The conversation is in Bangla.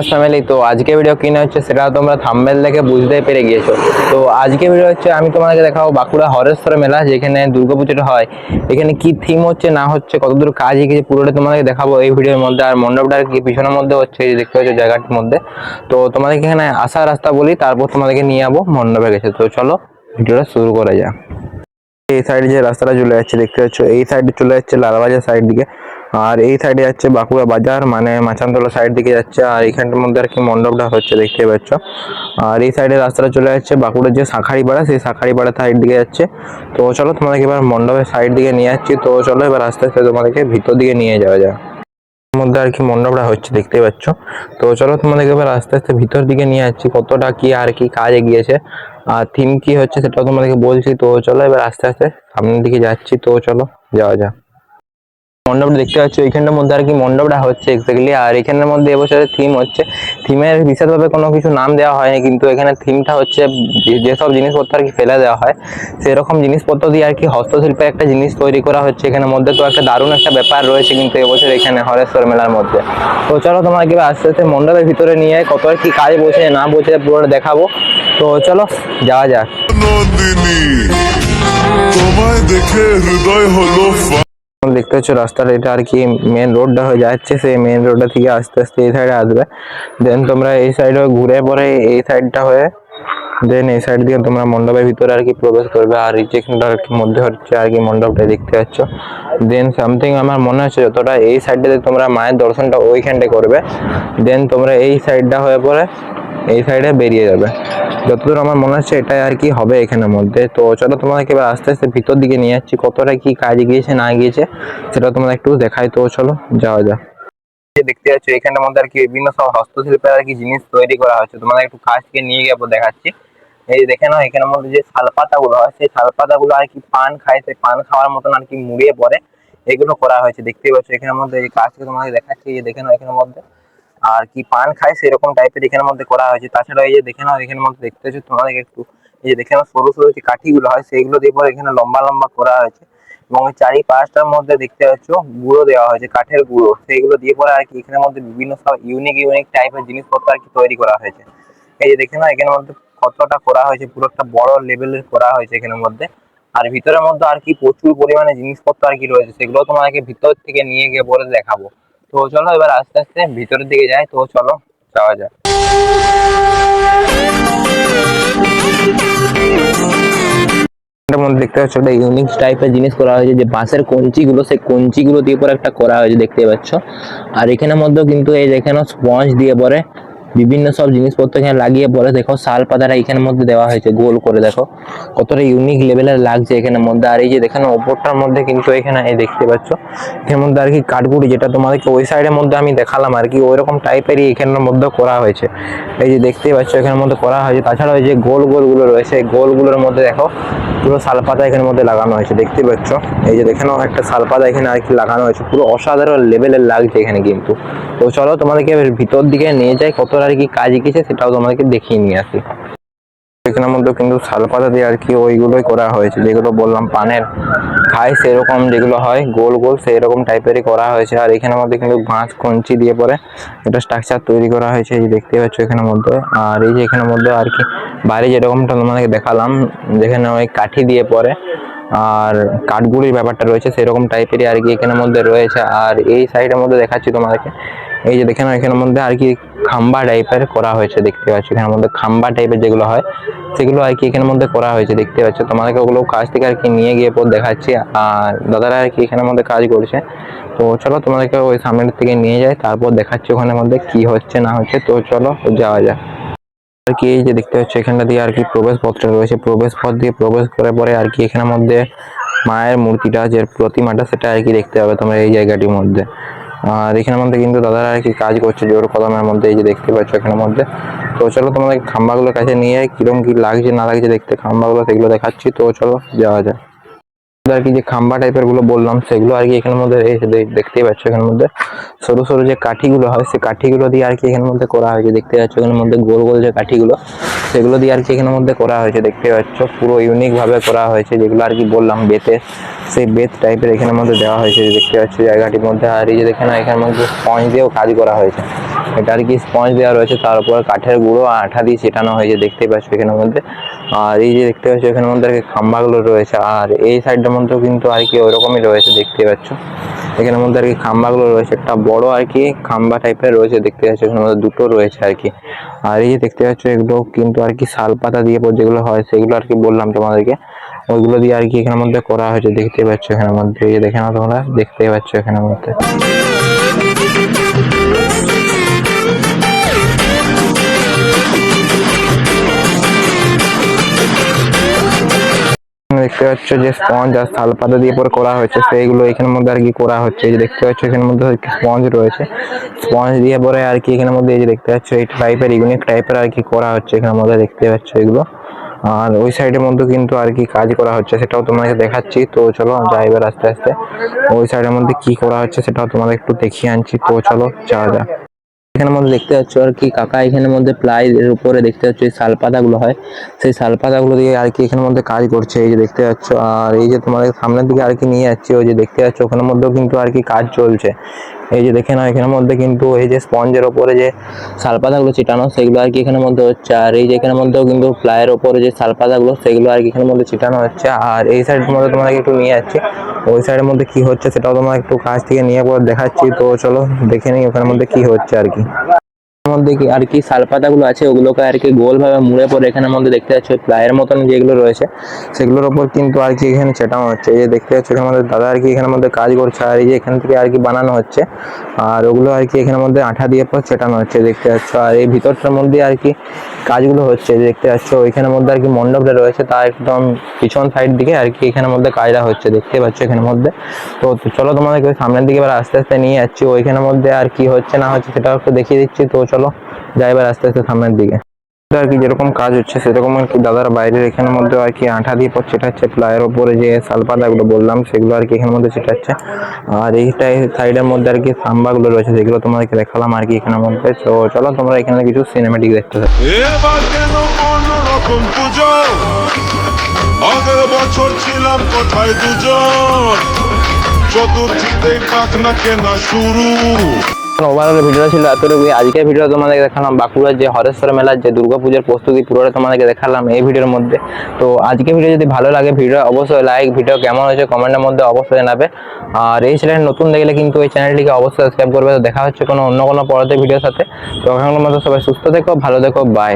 MS family. তো আজকে ভিডিও কিনে হচ্ছে সেটা তোমরা থাম্বনেল দেখে বুঝতে পেরে গিয়েছো। তো আজকে ভিডিও হচ্ছে আমি তোমাদেরকে দেখাবো বাঁকুড়া হরেশ্বর মেলা, যেখানে দুর্গাপুজোটা হয়। এখানে কি থিম হচ্ছে না হচ্ছে, কতদূর কাজ এগিয়েছে, পুরোটা তোমাদেরকে দেখাবো এই ভিডিওর মধ্যে। আর মণ্ডপটা কি পিছনের মধ্যে হচ্ছে, এই দেখতে পাচ্ছ জায়গাটির মধ্যে। তো তোমাদেরকে এখানে আসার রাস্তা বলি, তারপর তোমাদেরকে নিয়ে যাবো মণ্ডপে গেছে। তো চলো ভিডিওটা শুরু করা যাক। এই সাইডে যে রাস্তাটা চলে যাচ্ছে দেখতে পাচ্ছ, এই সাইডে চলে যাচ্ছে লালবাজার সাইড দিকে, আর এই সাইডে যাচ্ছে বাঁকুড়া বাজার, মানে মাচানতলা সাইড দিকে যাচ্ছে। আর এইখানটার মধ্যে আর কি মণ্ডপটা হচ্ছে দেখতে পাচ্ছ। আর এই সাইডে রাস্তাটা চলে যাচ্ছে বাঁকুড়ার যে শাঁখারিপাড়া, সেই শাঁখারিপাড়া সাইড দিকে যাচ্ছে। তো চলো তোমাদেরকে এবার মণ্ডপের সাইড দিকে নিয়ে যাচ্ছি। তো চলো এবার আস্তে আস্তে তোমাদেরকে ভিতর দিকে নিয়ে যাওয়া যায়। মধ্যে আর কি মণ্ডপটা হচ্ছে দেখতে পাচ্ছ। তো চলো তোমাদেরকে এবার আস্তে আস্তে ভিতর দিকে নিয়ে যাচ্ছি, কতটা কি আর কি কাজ এগিয়েছে আর থিম কি হচ্ছে সেটাও তোমাদেরকে বলছি। তো চলো এবার আস্তে আস্তে সামনের দিকে যাচ্ছি। তো চলো যাওয়া যাক। মণ্ডপটা দেখতে পাচ্ছ, এইখানটার মধ্যে আর কি মণ্ডপটা হচ্ছে এক্স্যাক্টলি। আর এখানের মধ্যে এবছরের থিম হচ্ছে, থিমের বিশেষভাবে কোনো কিছু নাম দেওয়া হয়নি, কিন্তু এখানে থিমটা হচ্ছে যেসব জিনিসপত্র আর কি ফেলে দেওয়া হয় সেরকম জিনিসপত্র দিয়ে আর কি হস্তশিল্পের একটা জিনিস তৈরি করা হচ্ছে এখানের মধ্যে। তো একটা দারুণ একটা ব্যাপার রয়েছে কিন্তু এবছর এখানে হরেশ্বর মেলার মধ্যে। তো চলো তোমাকে আস্তে আস্তে মণ্ডপের ভিতরে নিয়ে কত কি কাজ বসে না বসে পুরোটা দেখাবো। তো চলো যাওয়া যাক। তোমায় দেখে হৃদয় হলো দেখতে পাচ্ছ রাস্তাটা, এটা আর কি মেন রোডটা হয়ে যাচ্ছে। সেই মেন রোডটা থেকে আস্তে আস্তে এই সাইডে আসবে, দেন তোমরা এই সাইডে ঘুরে পরে এই সাইডটা হয়ে দেন এই সাইড দিয়ে তোমরা মণ্ডপের ভিতরে আর কি প্রবেশ করবে। আর এই যেখানটা আর কি মধ্যে হচ্ছে আর কি মণ্ডপটা দেখতে পাচ্ছ। দেন সামথিং আমার মনে হচ্ছে যতটা এই সাইডটাতে তোমরা মায়ের দর্শনটা ওইখানটায় করবে, দেন তোমরা এই সাইডটা হয়ে পরে এই সাইডে বেরিয়ে যাবে। যতদূর আমার মনে হচ্ছে এটাই আর কি হবে এখানের মধ্যে। তো চলো তোমাদেরকে এবার আস্তে আস্তে ভিতর দিকে নিয়ে যাচ্ছি, কতটা কি কাজ গিয়েছে না গিয়েছে সেটা তোমরা একটু দেখাই। তো চলো যাওয়া যাক। দেখতে পাচ্ছ এখানের মধ্যে আর কি বিভিন্ন সব হস্তশিল্পের আর কি জিনিস তৈরি করা হচ্ছে, তোমাদের একটু কাছ থেকে নিয়ে গিয়ে দেখাচ্ছি। এই যে দেখে নাও এখানের মধ্যে যে শালপাতা গুলো হয়, সেই শালপাতা গুলো আর কি পান খায়, সেই পান খাওয়ার মতন আর কি মুড়িয়ে পরে এগুলো করা হয়েছে দেখতে পাচ্ছ এখানের মধ্যে। এই কাছ থেকে তোমাদের দেখাচ্ছি, এই যে দেখে নাও এখানের মধ্যে আর কি পান খায় সেরকম টাইপের এখানের মধ্যে করা হয়েছে। তাছাড়া এই যে দেখে নাও এখানের মধ্যে দেখতে পাচ্ছ তোমাদের একটু, এই যে দেখে নাও সরু সরু যে কাঠিগুলো হয় সেইগুলো দিয়ে পরে এখানে লম্বা লম্বা করা হয়েছে। এবং চারিপাশটার মধ্যে দেখতে পাচ্ছ গুঁড়ো দেওয়া হয়েছে, কাঠের গুঁড়ো, সেইগুলো দিয়ে পরে আর কি এখানের মধ্যে বিভিন্ন সব ইউনিক ইউনিক টাইপের জিনিসপত্র আর কি তৈরি করা হয়েছে। এই যে দেখে নাও এখানের মধ্যে কতটা করা হয়েছে, পুরো একটা বড় লেভেলের করা হয়েছে এখানের মধ্যে। আর ভিতরের মধ্যে আর কি প্রচুর পরিমাণে জিনিসপত্র আর কি রয়েছে, সেগুলো তোমাদেরকে ভিতর থেকে নিয়ে গিয়ে পরে দেখাবো। তো চলো এবার আস্তে আস্তে ভিতরের দিকে যাই। তো চলো যাওয়া যাক। দেখতে পাচ্ছ একটা ইউনিক টাইপের জিনিস করা হয়েছে, যে বাঁশের কঞ্চিগুলো, সেই কঞ্চিগুলো দিয়ে পরে একটা করা হয়েছে দেখতে পাচ্ছ। আর এখানের মধ্যেও কিন্তু এই যেখানে স্পঞ্জ দিয়ে পরে বিভিন্ন সব জিনিসপত্র এখানে লাগিয়ে পরে দেখো শাল পাতাটা এখানের মধ্যে দেওয়া হয়েছে গোল করে, দেখো কতটা ইউনিক লেভেলের লাগছে এখানের মধ্যে। আর এই যে দেখেন ওপরটার মধ্যে কিন্তু এখানে এই দেখতে পাচ্ছ এখানের মধ্যে আর কি কাঠগুড়ি, যেটা তোমাদেরকে ওই সাইডের মধ্যে আমি দেখালাম আর কি ওইরকম টাইপেরই এখানের মধ্যে করা হয়েছে। এই যে দেখতে পাচ্ছ এখানের মধ্যে করা হয়েছে। তাছাড়া ওই যে গোল গোলগুলো রয়েছে, এই গোলগুলোর মধ্যে দেখো পুরো শালপাতা এখানের মধ্যে লাগানো হয়েছে দেখতে পাচ্ছ। এই যে দেখেন একটা শালপাতা এখানে আর কি লাগানো হয়েছে, পুরো অসাধারণ লেভেলের লাগছে এখানে কিন্তু। তো চলো তোমাদেরকে ভিতর দিকে নিয়ে যাই, কত আর কি কাজ গেছে সেটাও তোমাদেরকে দেখিয়ে নিয়ে আসি। এখানের মধ্যে কিন্তু শালপাতা দিয়ে আর কি ওইগুলোই করা হয়েছে, যেগুলো বললাম পানের খায় সেরকম যেগুলো হয় গোল গোল সেরকম টাইপেরই করা হয়েছে। আর এখানের মধ্যে কিন্তু বাঁশ কঞ্চি দিয়ে পরে একটা স্ট্রাকচার তৈরি করা হয়েছে, এই দেখতে পাচ্ছ এখানের মধ্যে। আর এই যে এখানের মধ্যে আর কি বাইরে যেরকমটা তোমাদেরকে দেখালাম, যেখানে ওই কাঠি দিয়ে পরে আর কাঠগুলির ব্যাপারটা রয়েছে সেরকম টাইপেরই আর কি এখানের মধ্যে রয়েছে। আর এই সাইডের মধ্যে দেখাচ্ছি তোমাদেরকে, এই যে দেখেন এখানের মধ্যে আর কি খাম্বা টাইপের করা হয়েছে দেখতে পাচ্ছ। এখানের মধ্যে খাম্বা টাইপের যেগুলো হয় সেগুলো আর কি এখানের মধ্যে করা হয়েছে দেখতে পাচ্ছ। তোমাদেরকে ওগুলো কাজ থেকে আর কি নিয়ে গিয়ে পর দেখাচ্ছি। আর দাদারা আর কি এখানের মধ্যে কাজ করছে। তো চলো তোমাদেরকে ওই সামনের থেকে নিয়ে যাই, তারপর দেখাচ্ছি ওখানের মধ্যে কি হচ্ছে না হচ্ছে। তো চলো যাওয়া যাক। আর কি এই যে দেখতে পাচ্ছ এখানটা দিয়ে আর কি প্রবেশ পত্র রয়েছে, প্রবেশ পথ দিয়ে প্রবেশ করে পরে আর কি এখানের মধ্যে মায়ের মূর্তিটা, যে প্রতিমাটা, সেটা আর কি দেখতে হবে তোমরা এই জায়গাটির মধ্যে। আর এখানের মধ্যে কিন্তু দাদারা আর কি কাজ করছে জোর কদমের মধ্যে, এই যে দেখতে পাচ্ছ এখানের মধ্যে। তো চলো তোমাদের খাম্বাগুলোর কাছে নিয়ে কিরকম কি লাগছে না লাগছে দেখতে খাম্বাগুলো, সেগুলো দেখাচ্ছি। তো চলো যাওয়া যায়। আর কি যে খাম্বা টাইপের গুলো বললাম সেগুলো আর কি এখানের মধ্যে দেখতেই পাচ্ছ এখানের মধ্যে সরু সরু যে কাঠিগুলো হয় সেই কাঠিগুলো দিয়ে আর কি এখানের মধ্যে করা হয়েছে দেখতে পাচ্ছ। এখানের মধ্যে গোল গোল যে কাঠিগুলো সেগুলো দিয়ে আর কি এখানের মধ্যে করা হয়েছে দেখতে পাচ্ছ, পুরো ইউনিক ভাবে করা হয়েছে, যেগুলো আর কি বললাম বেতে, সেই বেত টাইপের এখানের মধ্যে দেওয়া হয়েছে দেখতে পাচ্ছ জায়গাটির মধ্যে। আর এই যে দেখে না এখানের মধ্যে স্পঞ্জ দিয়েও কাজ করা হয়েছে, এটা আর কি স্পঞ্জ দেওয়া রয়েছে, তার উপর কাঠের গুঁড়ো আর আঠা দিয়ে ছেটানো হয়েছে দেখতেই পাচ্ছ এখানের মধ্যে। আর এই যে দেখতে পাচ্ছ এখানের মধ্যে আর কি খাম্বাগুলো রয়েছে, আর এই সাইডটার মধ্যেও কিন্তু আর কি ওইরকমই রয়েছে দেখতে পাচ্ছ এখানের মধ্যে আর কি খাম্বাগুলো রয়েছে, একটা বড় আর কি খাম্বা টাইপের রয়েছে দেখতে পাচ্ছ এখানের মধ্যে দুটো রয়েছে আর কি। আর এই যে দেখতে পাচ্ছ এগুলো কিন্তু আর কি শাল পাতা দিয়ে যেগুলো হয় সেগুলো আর কি বললাম তোমাদেরকে, ওইগুলো দিয়ে আর কি এখানের মধ্যে করা হয়েছে দেখতে পাচ্ছ এখানের মধ্যে। এই যে দেখে নাও তোমরা, দেখতেই পাচ্ছ এখানের মধ্যে। দেখতে পাচ্ছ যে স্পঞ্জ আর শাল পাতা দিয়ে পরে করা হয়েছে সেইগুলো এখানের মধ্যে আর কি করা হচ্ছে। এই যে দেখতে পাচ্ছ এখানের মধ্যে স্পঞ্জ রয়েছে, স্পঞ্জ দিয়ে পরে আর কি এখানের মধ্যে এই যে দেখতে পাচ্ছ এই টাইপের ইউনিক টাইপের আর কি করা হচ্ছে এখানের মধ্যে দেখতে পাচ্ছ এগুলো। আর ওই সাইডের মধ্যে কিন্তু আর কি কাজ করা হচ্ছে সেটাও তোমাকে দেখাচ্ছি। তো চলো যাই এবার আস্তে আস্তে ওই সাইডের মধ্যে কি করা হচ্ছে সেটাও তোমাদের একটু দেখিয়ে আনছি। তো চলো যাওয়া যাক। এখানের মধ্যে দেখতে পাচ্ছ আর কি কাকা এখানের মধ্যে প্লাই এর উপরে দেখতে পাচ্ছ এই শাল পাতাগুলো হয়, সেই শাল পাতাগুলো দিয়ে আর কি এখানের মধ্যে কাজ করছে এই যে দেখতে পাচ্ছ। আর এই যে তোমাদের সামনের দিকে আর কি নিয়ে যাচ্ছে, ওই যে দেখতে পাচ্ছ ওখানের মধ্যেও কিন্তু আর কি কাজ চলছে। এই যে দেখে নাও এখানের মধ্যে কিন্তু এই যে স্পঞ্জের ওপরে যে শাল পাতাগুলো ছিটানো সেগুলো আর কি এখানের মধ্যে হচ্ছে। আর এই যে এখানের মধ্যেও কিন্তু প্লাইয়ের ওপরে যে শাল পাতাগুলো সেগুলো আর কি এখানের মধ্যে ছিটানো হচ্ছে। আর এই সাইডের মধ্যে তোমাকে একটু নিয়ে যাচ্ছি, ওই সাইডের মধ্যে কি হচ্ছে সেটাও তোমার একটু কাছ থেকে নিয়ে পরে দেখাচ্ছি। তো চলো দেখে নিই ওখানের মধ্যে কি হচ্ছে আর কি। মধ্যে কি আর কি শাল পাতাগুলো আছে ওগুলোকে আর কি গোল ভাবে মুড়ে পরে এখানের মধ্যে দেখতে পাচ্ছ প্লাইয়ের মতন যেগুলো রয়েছে সেগুলোর উপর কিন্তু আর কি এখানে চেটানো হচ্ছে। এই যে দেখতে পাচ্ছ এখানের মধ্যে দাদা আর কি এখানের মধ্যে কাজ করছে, আর এই যে এখান থেকে আর কি বানানো হচ্ছে, আর ওগুলো আর কি এখানের মধ্যে আঠা দিয়ে পর চেটানো হচ্ছে দেখতে পাচ্ছ। আর এই ভিতরটার মধ্যে আর কি কাজগুলো হচ্ছে দেখতে পাচ্ছ ওইখানের মধ্যে আর কি মণ্ডপটা রয়েছে তার একদম পিছন সাইড দিকে আর কি এখানের মধ্যে কাজটা হচ্ছে দেখতে পাচ্ছ এখানের মধ্যে। তো চলো তোমাদেরকে সামনের দিকে এবার আস্তে আস্তে নিয়ে যাচ্ছি, ওইখানের মধ্যে আর কি হচ্ছে না হচ্ছে সেটাও একটু দেখিয়ে দিচ্ছি। তো চলো যাই এবার আস্তে আস্তে সামনের দিকে। আর কি যেরকম কাজ হচ্ছে সেরকম আর কি দাদার বাইরের এখানের মধ্যে আর কি আঠা দিয়ে পর ছেটাচ্ছে প্লাইয়ের ওপরে যে শাল পাতাগুলো বললাম সেগুলো আর কি এখানের মধ্যে ছেটাচ্ছে। আর এইটাই সাইডের মধ্যে আর কি খাম্বাগুলো রয়েছে যেগুলো তোমাদেরকে দেখালাম আর কি এখানের মধ্যে। তো চলো তোমরা এখানে কিছু সিনেমেটিক দেখতে থাকো। এবার কেন অন্যরকম পুজো, আগের বছর ছিলাম কোথায় দুজন, চতুর্থীতেই পাখনা কেনা শুরু। ওভারঅল ভিডিও ছিল এতটুকুই। আজকের ভিডিও তোমাদেরকে দেখালাম বাঁকুড়ার যে হরেশ্বর মেলার যে দুর্গাপূজার প্রস্তুতি পুরোটা তোমাদেরকে দেখালাম এই ভিডিওর মধ্যে। তো আজকের ভিডিও যদি ভালো লাগে ভিডিও অবশ্যই লাইক, ভিডিও কেমন হয়েছে কমেন্টের মধ্যে অবশ্যই জানাবে। আর এই চ্যানেল নতুন দেখলে কিন্তু এই চ্যানেলটিকে অবশ্যই সাবস্ক্রাইব করবে। তো দেখা হচ্ছে অন্য কোনো পরবর্তী ভিডিওর সাথে। তো এখন মতো সবাই সুস্থ থেকো, ভালো থেকো, বাই।